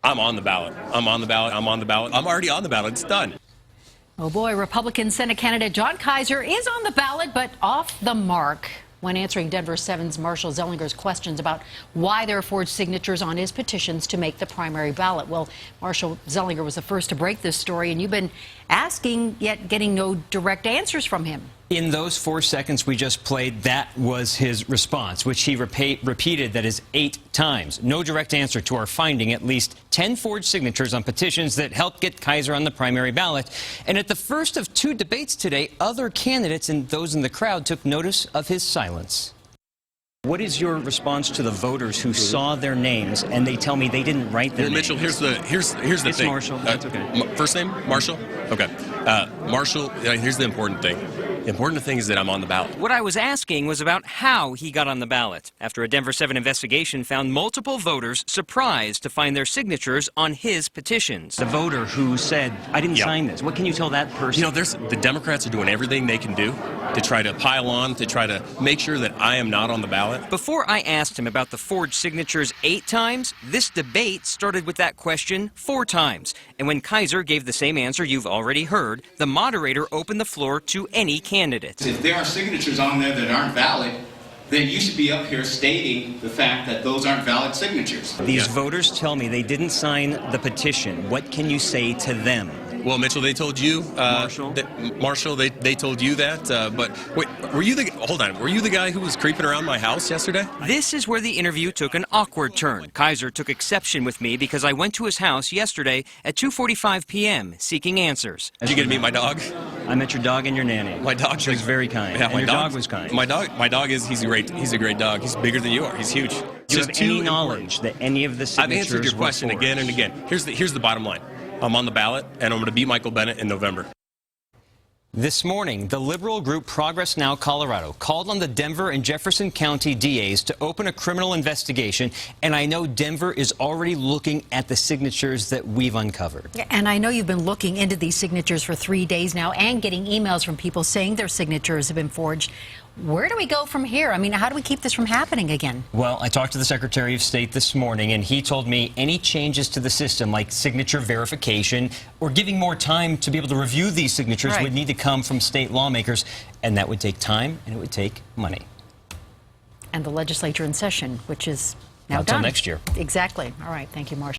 I'm on the ballot. I'm on the ballot. I'm on the ballot. I'm already on the ballot. It's done. Oh boy, Republican Senate candidate Jon Keyser is on the ballot, but off the mark when answering Denver 7's Marshall Zelinger's questions about why there are forged signatures on his petitions to make the primary ballot. Well, Marshall Zelinger was the first to break this story, and you've been asking, yet getting no direct answers from him. In those 4 seconds we just played, that was his response, which he repeated, that is 8 times. No direct answer to our finding at least 10 forged signatures on petitions that helped get Keyser on the primary ballot. And at the first of 2 debates today, other candidates and those in the crowd took notice of his silence. What is your response to the voters who saw their names and they tell me they didn't write their names? Mitchell, here's the It's thing. Marshall. That's okay. First name, Marshall? Okay. Marshall, here's the important thing. The important thing is that I'm on the ballot. What I was asking was about how he got on the ballot, after a Denver 7 investigation found multiple voters surprised to find their signatures on his petitions. The voter who said, I didn't sign this. What can you tell that person? You know, the Democrats are doing everything they can do to try to pile on, to try to make sure that I am not on the ballot. Before I asked him about the forged signatures 8 times, this debate started with that question 4 times. And when Keyser gave the same answer you've already heard, the moderator opened the floor to any candidate. If there are signatures on there that aren't valid, then you should be up here stating the fact that those aren't valid signatures. These voters tell me they didn't sign the petition. What can you say to them? Well, Mitchell, they told you, Marshall, they told you that, but wait, were you the guy who was creeping around my house yesterday? This is where the interview took an awkward turn. Keyser took exception with me because I went to his house yesterday at 2:45 p.m. seeking answers. Did you get to meet my dog? I met your dog and your nanny. My dog was very kind. Yeah, and your dog was kind. My dog he's great. He's a great dog. He's bigger than you are. He's huge. Do you have any knowledge that any of the signatures I've answered your question were again and again. Here's the bottom line. I'm on the ballot, and I'm going to beat Michael Bennet in November. This morning, the liberal group Progress Now Colorado called on the Denver and Jefferson County DAs to open a criminal investigation, and I know Denver is already looking at the signatures that we've uncovered. And I know you've been looking into these signatures for 3 days now and getting emails from people saying their signatures have been forged. Where do we go from here? I mean, how do we keep this from happening again? Well, I talked to the Secretary of State this morning, and he told me any changes to the system, like signature verification or giving more time to be able to review these signatures, would need to come from state lawmakers, and that would take time and it would take money. And the legislature in session, which is now Not done. until next year. Exactly. All right. Thank you, Marshall.